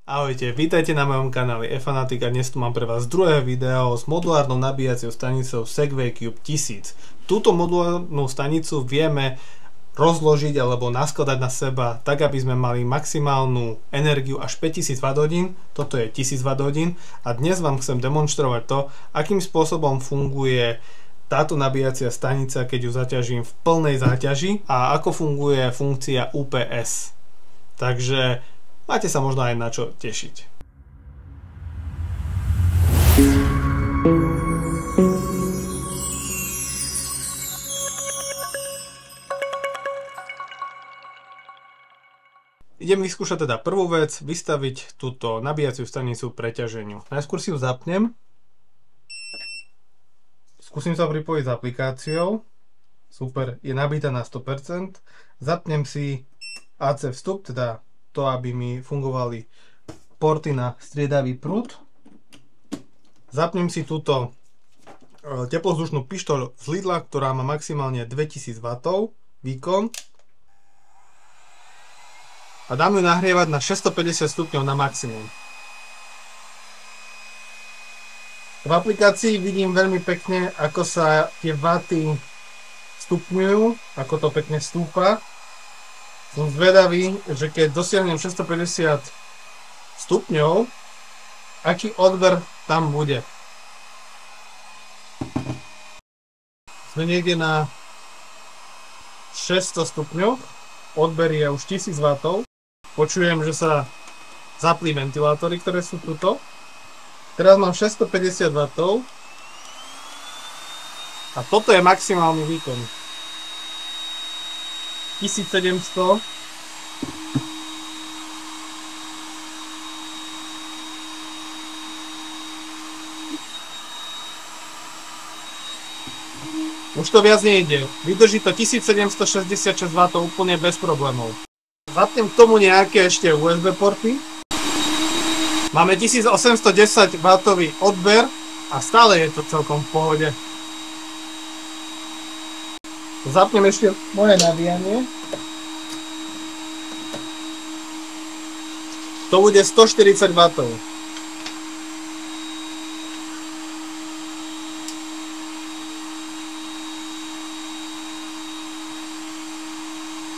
Ahojte, vítajte na mojom kanáli eFanatik a dnes tu mám pre vás druhé video s modulárnou nabíjacou stanicou Segway Cube 1000. Túto modulárnu stanicu vieme rozložiť alebo naskladať na seba tak, aby sme mali maximálnu energiu až 5000 Wh. Toto je 1000 Wh a dnes vám chcem demonštrovať to, akým spôsobom funguje táto nabíjacia stanica, keď ju zaťažím v plnej záťaži a ako funguje funkcia UPS. Takže máte sa možno aj na čo tešiť. Idem vyskúšať teda prvú vec, vystaviť túto nabíjaciu stanicu preťaženiu. Najskôr si ju zapnem. Skúsim sa pripojiť s aplikáciou. Super, je nabitá na 100%. Zapnem si AC vstup, teda to, aby mi fungovali porty na striedavý prúd. Zapnem si túto teplozdušnú pištoľ z Lidla, ktorá má maximálne 2000 W výkon. A dám ju nahrievať na 650 stupňov na maximum. V aplikácii vidím veľmi pekne, ako sa tie vaty stupňujú, ako to pekne stúpa. Som zvedavý, že keď dosiahnem 650 stupňov, aký odber tam bude. Sme niekde na 600 stupňoch, odber je už 1000 W. Počujem, že sa zapli ventilátory, ktoré sú tuto. Teraz mám 650 W a toto je maximálny výkon. 1700. Už to viac nejde. Vydrží to 1766 W úplne bez problémov. Zapnem k tomu nejaké ešte USB porty. Máme 1810 W odber a stále je to celkom v pohode. Zapnem ešte moje nabíjanie. To bude 140 W.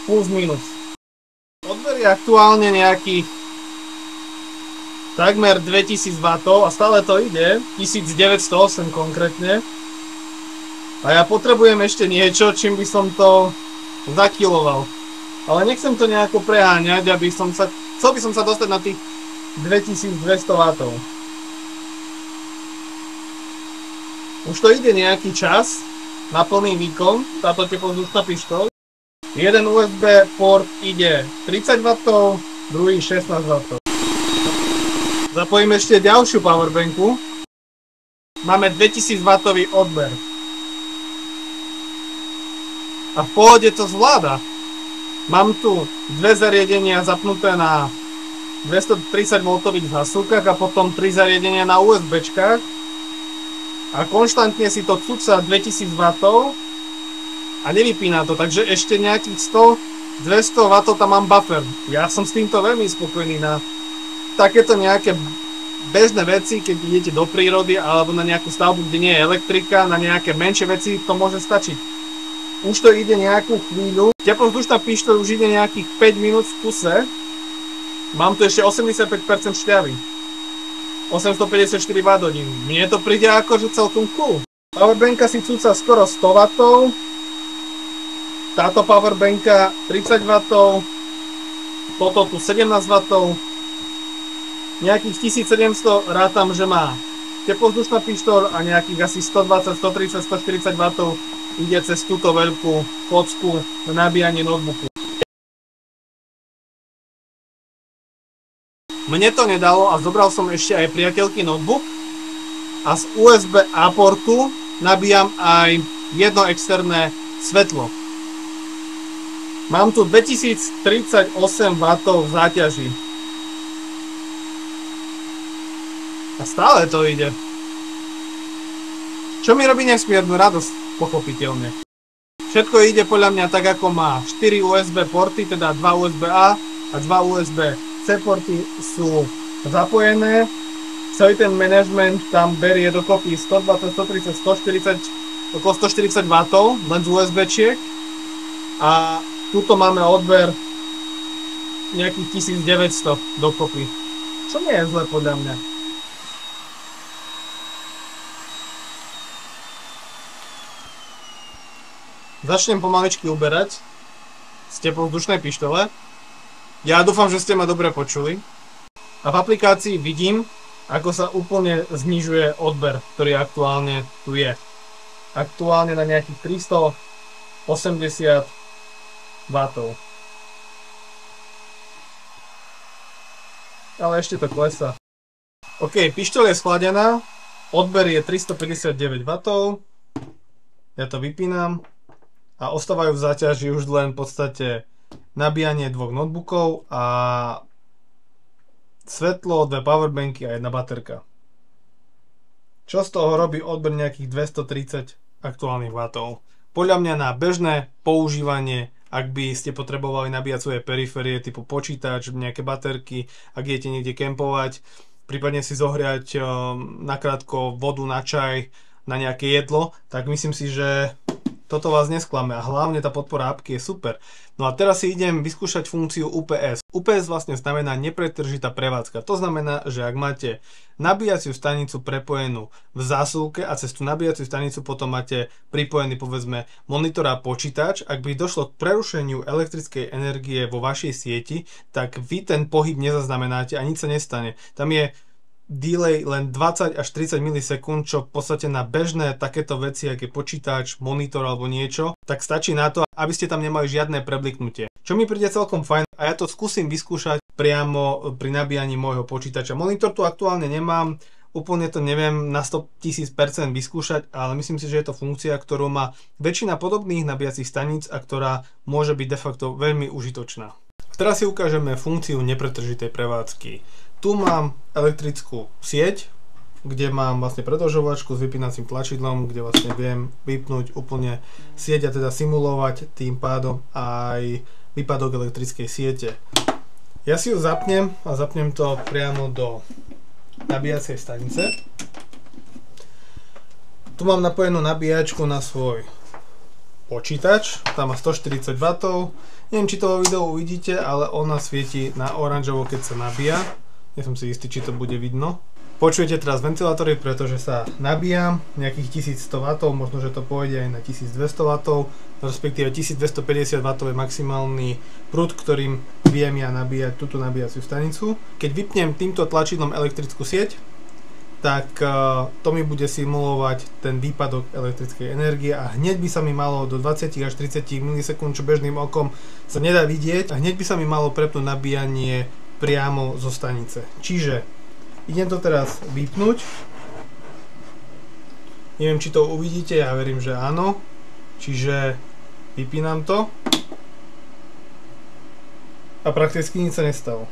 Plus minus. Odber je aktuálne nejakých takmer 2000 W a stále to ide, 1908 konkrétne. A ja potrebujem ešte niečo, čím by som to zakiloval. Ale nechcem to nejako preháňať, chcel by som sa dostať na tých 2200 W. Už to ide nejaký čas na plný výkon, táto teplozdušná pištoľ. Jeden USB port ide 30 W, druhý 16 W. Zapojím ešte ďalšiu powerbanku. Máme 2000 W odber. A v pohode to zvláda. Mám tu dve zariadenia zapnuté na 230 V zásuvkách a potom 3 zariadenia na USBčkách. A konštantne si to cuca 2000 W a nevypína to, takže ešte nejakých 100-200 W tam mám buffer. Ja som s týmto veľmi spokojný na takéto nejaké bežné veci, keď idete do prírody alebo na nejakú stavbu, kde nie je elektrika, na nejaké menšie veci to môže stačiť. Už to ide nejakú chvíľu. Teplozdušná pištoľ už ide nejakých 5 minút v kuse. Mám tu ešte 85% šťavy. 854 Wh. Mne to príde akože celkom cool. Powerbanka si cúca skoro 100 W. Táto powerbanka 30 W. Toto tu 17 W. Nejakých 1700 rátam, že má teplozdušná pištoľ a nejakých asi 120, 130, 140 W ide cez túto veľkú kocku na nabíjanie notebooku. Mne to nedalo a zobral som ešte aj priateľky notebook a z USB A portu nabíjam aj jedno externé svetlo. Mám tu 2038 W v záťaži. A stále to ide. Čo mi robí nesmiernu radosť, pochopiteľne. Všetko ide podľa mňa tak, ako má. 4 USB porty, teda 2 USB A a 2 USB C porty sú zapojené. Celý ten management tam berie dokopy 120, 130, 140, okolo 140 W len z USB-čiek. A tuto máme odber nejakých 1900 dokopy. Čo nie je zle podľa mňa. Začnem pomaličky uberať z teplovzdušnej pištole. Ja dúfam, že ste ma dobre počuli. A v aplikácii vidím, ako sa úplne znižuje odber, ktorý aktuálne tu je. Aktuálne na nejakých 380 W. Ale ešte to klesá. OK, pištoľ je schladená, odber je 359 W. Ja to vypínam a ostávajú v záťaži už len v podstate nabíjanie dvoch notebookov a svetlo, dve powerbanky a jedna baterka. Čo z toho robí odber nejakých 230 aktuálnych wattov. Podľa mňa na bežné používanie, ak by ste potrebovali nabíjať svoje periférie typu počítač, nejaké baterky, ak idete niekde kempovať, prípadne si zohriať nakrátko vodu na čaj, na nejaké jedlo, tak myslím si, že toto vás nesklame a hlavne tá podpora apky je super. No a teraz si idem vyskúšať funkciu UPS. UPS vlastne znamená nepretržitá prevádzka. To znamená, že ak máte nabíjaciu stanicu prepojenú v zásuvke a cez tú nabíjaciu stanicu potom máte pripojený povedzme monitor a počítač, ak by došlo k prerušeniu elektrickej energie vo vašej sieti, tak vy ten pohyb nezaznamenáte a nič sa nestane. Tam je delay len 20 až 30 milisekúnd, čo v podstate na bežné takéto veci, ako je počítač, monitor alebo niečo, tak stačí na to, aby ste tam nemali žiadne prebliknutie. Čo mi príde celkom fajn a ja to skúsim vyskúšať priamo pri nabíjaní môjho počítača. Monitor tu aktuálne nemám, úplne to neviem na 100 000% vyskúšať, ale myslím si, že je to funkcia, ktorú má väčšina podobných nabíjacích staníc a ktorá môže byť de facto veľmi užitočná. Teraz si ukážeme funkciu nepretržitej prevádzky. Tu mám elektrickú sieť, kde mám vlastne predĺžovačku s vypínacím tlačidlom, kde vlastne viem vypnúť úplne sieť a teda simulovať tým pádom aj výpadok elektrickej siete. Ja si ju zapnem a zapnem to priamo do nabíjacej stanice. Tu mám napojenú nabíjačku na svoj počítač, tam má 140 W. Neviem, či to vo videu uvidíte, ale ona svieti na oranžovo, keď sa nabíja. Nie som si istý, či to bude vidno. Počujete teraz ventilátory, pretože sa nabíjam nejakých 1100 W, možno, že to pôjde aj na 1200 W, respektíve 1250 W je maximálny prúd, ktorým viem ja nabíjať túto nabíjaciu stanicu. Keď vypnem týmto tlačidlom elektrickú sieť, tak to mi bude simulovať ten výpadok elektrickej energie a hneď by sa mi malo do 20 až 30 milisekúnd, čo bežným okom sa nedá vidieť, a hneď by sa mi malo prepnúť nabíjanie priamo zo stanice. Čiže idem to teraz vypnúť. Neviem, či to uvidíte, ja verím, že áno. Čiže vypínam to. A prakticky nič sa nestalo.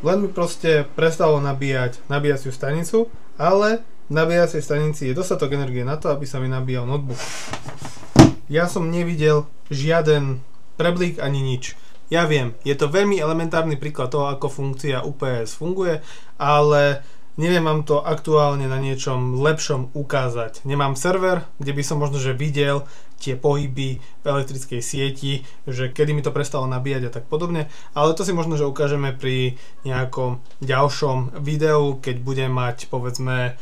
Len mi proste prestalo nabíjať nabíjaciu stanicu, ale v nabíjacej stanici je dostatok energie na to, aby sa mi nabíjal notebook. Ja som nevidel žiaden preblík ani nič. Ja viem, je to veľmi elementárny príklad toho, ako funkcia UPS funguje, ale neviem vám to aktuálne na niečom lepšom ukázať. Nemám server, kde by som možno že videl tie pohyby v elektrickej sieti, že kedy mi to prestalo nabíjať a tak podobne, ale to si možno že ukážeme pri nejakom ďalšom videu, keď budem mať povedzme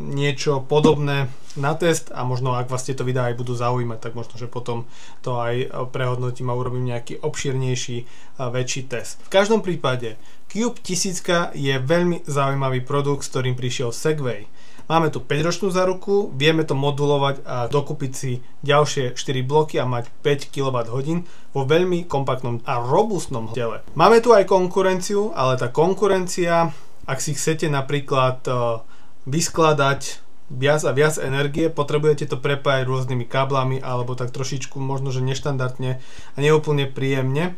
niečo podobné na test a možno ak vás tieto videá aj budú zaujímať, tak možno, že potom to aj prehodnotím a urobím nejaký obširnejší väčší test. V každom prípade Cube 1000 je veľmi zaujímavý produkt, s ktorým prišiel Segway. Máme tu 5-ročnú záruku, vieme to modulovať a dokúpiť si ďalšie 4 bloky a mať 5 kWh vo veľmi kompaktnom a robustnom tele. Máme tu aj konkurenciu, ale tá konkurencia, ak si chcete napríklad vyskladať viac a viac energie, potrebujete to prepájať rôznymi káblami alebo tak trošičku možno, že neštandardne a neúplne príjemne.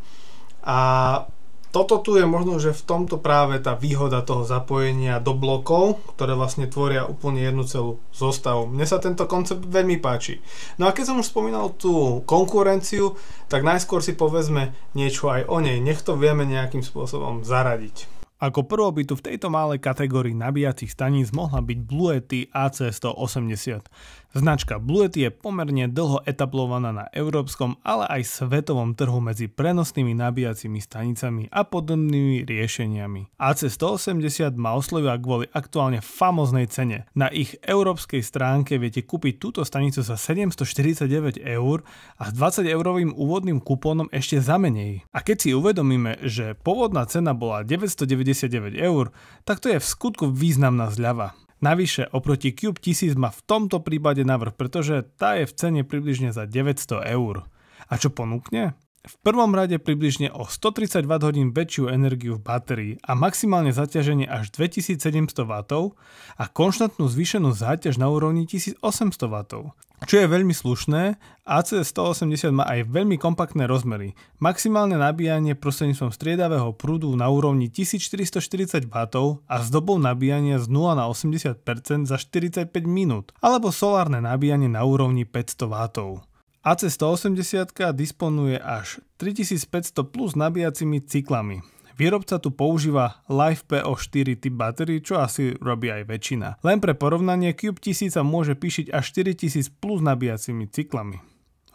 A Toto tu je možno, že v tomto práve tá výhoda toho zapojenia do blokov, ktoré vlastne tvoria úplne jednu celú zostavu. Mne sa tento koncept veľmi páči. No a keď som už spomínal tú konkurenciu, tak najskôr si povedzme niečo aj o nej. Nech to vieme nejakým spôsobom zaradiť. Ako prvou by tu v tejto malej kategórii nabíjacích staníc mohla byť Bluetooth AC180. Značka Bluetooth je pomerne dlho etablovaná na európskom, ale aj svetovom trhu medzi prenosnými nabíjacími stanicami a podobnými riešeniami. AC180 ma oslovila kvôli aktuálne famóznej cene. Na ich európskej stránke viete kúpiť túto stanicu za 749 € a s 20 eurovým úvodným kupónom ešte za menej. A keď si uvedomíme, že pôvodná cena bola 999 €, tak to je v skutku významná zľava. Navyše, oproti Cube 1000 má v tomto prípade navrh, pretože tá je v cene približne za 900 €. A čo ponúkne? V prvom rade približne o 130 Wh väčšiu energiu v batérii a maximálne zaťaženie až 2700 W a konštantnú zvýšenú záťaž na úrovni 1800 W. Čo je veľmi slušné, AC180 má aj veľmi kompaktné rozmery. Maximálne nabíjanie prostredníctvom striedavého prúdu na úrovni 1440 W a s dobou nabíjania z 0 na 80% za 45 minút, alebo solárne nabíjanie na úrovni 500 W. AC180 disponuje až 3500 plus nabíjacími cyklami. Výrobca tu používa LiFePO4 typ batérií, čo asi robí aj väčšina. Len pre porovnanie Cube 1000 sa môže píšiť až 4000 plus nabíjacími cyklami.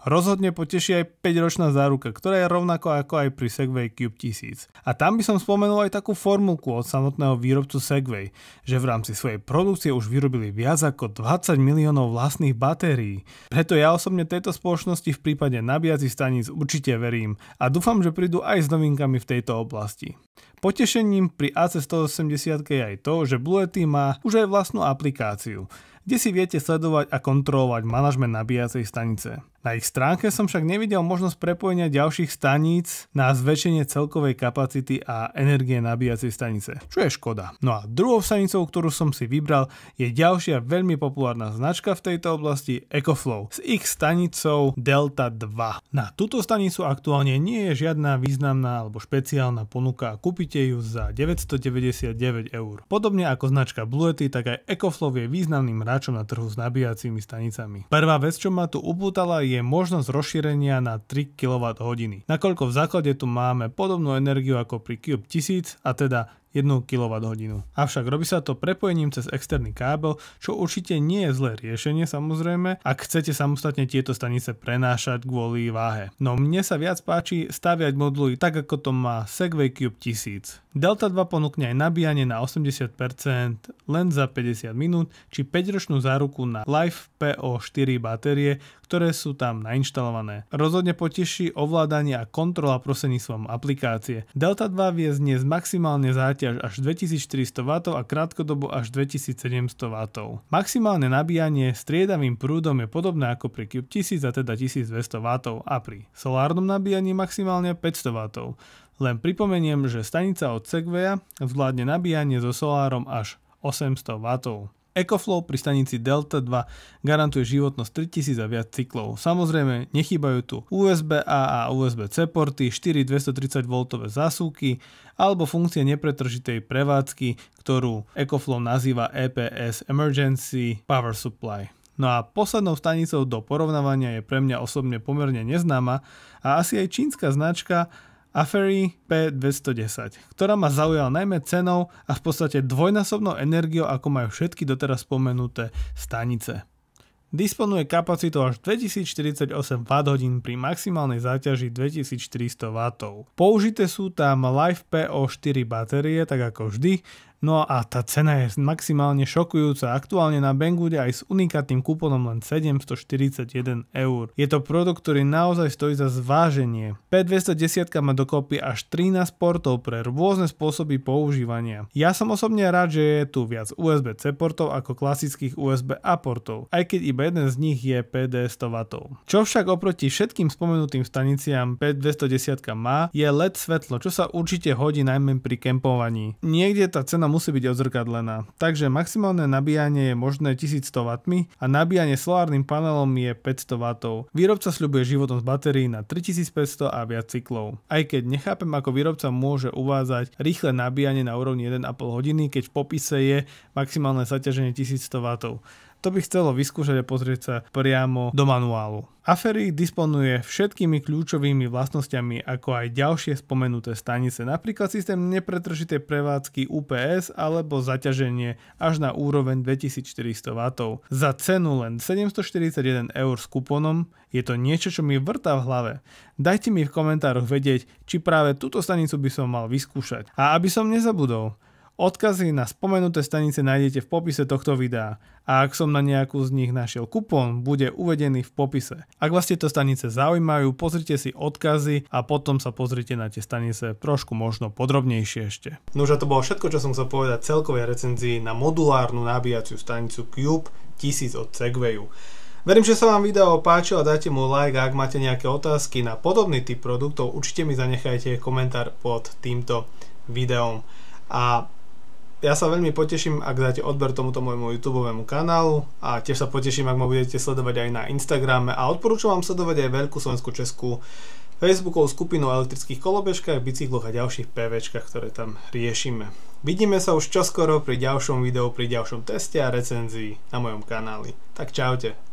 Rozhodne poteší aj 5-ročná záruka, ktorá je rovnako ako aj pri Segway Cube 1000. A tam by som spomenul aj takú formulku od samotného výrobcu Segway, že v rámci svojej produkcie už vyrobili viac ako 20 miliónov vlastných batérií. Preto ja osobne tejto spoločnosti v prípade nabíjacích staníc určite verím a dúfam, že prídu aj s novinkami v tejto oblasti. Potešením pri AC180 je aj to, že Bluetooth má už aj vlastnú aplikáciu, kde si viete sledovať a kontrolovať manažment nabíjacej stanice. Na ich stránke som však nevidel možnosť prepojenia ďalších staníc na zväčšenie celkovej kapacity a energie nabíjacej stanice, čo je škoda. No a druhou stanicou, ktorú som si vybral, je ďalšia veľmi populárna značka v tejto oblasti EcoFlow s ich stanicou Delta 2. Na túto stanicu aktuálne nie je žiadna významná alebo špeciálna ponuka a kúpite ju za 999 €. Podobne ako značka Bluetooth, tak aj EcoFlow je významným hráčom na trhu s nabíjacími stanicami. Prvá vec, čo ma tu upútala, je možnosť rozšírenia na 3 kWh. Nakoľko v základe tu máme podobnú energiu ako pri Cube 1000 a teda 1 kWh. Avšak robí sa to prepojením cez externý kábel, čo určite nie je zlé riešenie samozrejme, ak chcete samostatne tieto stanice prenášať kvôli váhe. No mne sa viac páči staviať moduly tak ako to má Segway Cube 1000. Delta 2 ponúkne aj nabíjanie na 80% len za 50 minút, či 5-ročnú záruku na LiFePO4 batérie, ktoré sú tam nainštalované. Rozhodne poteší ovládanie a kontrola prostredníctvom aplikácie. Delta 2 vie zniesť maximálne záťaž až 2400 W a krátkodobo až 2700 W. Maximálne nabíjanie striedavým prúdom je podobné ako pri Cube 1000 a teda 1200 W a pri solárnom nabíjaní maximálne 500 W. Len pripomeniem, že stanica od Segwaya zvládne nabíjanie so solárom až 800 W. EcoFlow pri stanici Delta 2 garantuje životnosť 3000 a viac cyklov. Samozrejme, nechýbajú tu USB-A a USB-C porty, 4 230V zásuvky alebo funkcie nepretržitej prevádzky, ktorú EcoFlow nazýva EPS Emergency Power Supply. No a poslednou stanicou do porovnávania je pre mňa osobne pomerne neznáma a asi aj čínska značka Afery P210, ktorá ma zaujala najmä cenou a v podstate dvojnásobnou energiou, ako majú všetky doteraz spomenuté stanice. Disponuje kapacitou až 2048 Wh pri maximálnej záťaži 2400 W. Použité sú tam LiFePO4 batérie, tak ako vždy, no a tá cena je maximálne šokujúca. Aktuálne na Banggoode aj s unikátnym kúponom len 741 €. Je to produkt, ktorý naozaj stojí za zváženie. P210 má dokopy až 13 portov pre rôzne spôsoby používania. Ja som osobne rád, že je tu viac USB-C portov ako klasických USB-A portov, aj keď iba jeden z nich je PD 100 W. Čo však oproti všetkým spomenutým staniciám P210 má, je LED svetlo, čo sa určite hodí najmä pri kempovaní. Niekde tá cena musí byť odzrkadlená, takže maximálne nabíjanie je možné 1100 W a nabíjanie solárnym panelom je 500 W. Výrobca sľubuje životnosť batérií na 3500 a viac cyklov. Aj keď nechápem, ako výrobca môže uvádzať rýchle nabíjanie na úrovni 1,5 hodiny, keď v popise je maximálne zaťaženie 1100 W. To by chcelo vyskúšať a pozrieť sa priamo do manuálu. Afery disponuje všetkými kľúčovými vlastnosťami ako aj ďalšie spomenuté stanice, napríklad systém nepretržitej prevádzky UPS alebo zaťaženie až na úroveň 2400 W. Za cenu len 741 € s kupónom je to niečo, čo mi vrtá v hlave. Dajte mi v komentároch vedieť, či práve túto stanicu by som mal vyskúšať. A aby som nezabudol, odkazy na spomenuté stanice nájdete v popise tohto videa a ak som na nejakú z nich našiel kupón, bude uvedený v popise. Ak vás tieto stanice zaujímajú, pozrite si odkazy a potom sa pozrite na tie stanice trošku možno podrobnejšie ešte. No už to bolo všetko, čo som chcel povedať celkovej recenzii na modulárnu nabíjaciu stanicu Cube 1000 od Segwayu. Verím, že sa vám video páčilo a dajte mu like a ak máte nejaké otázky na podobný typ produktov, určite mi zanechajte komentár pod týmto videom. A ja sa veľmi poteším, ak dáte odber tomuto môjmu YouTubeovému kanálu a tiež sa poteším, ak ma budete sledovať aj na Instagrame a odporúčam vám sledovať aj veľkú slovenskú českú Facebookovú skupinu o elektrických kolobežkách, bicykloch a ďalších PVčkách, ktoré tam riešime. Vidíme sa už čoskoro pri ďalšom videu, pri ďalšom teste a recenzii na mojom kanáli. Tak čaute.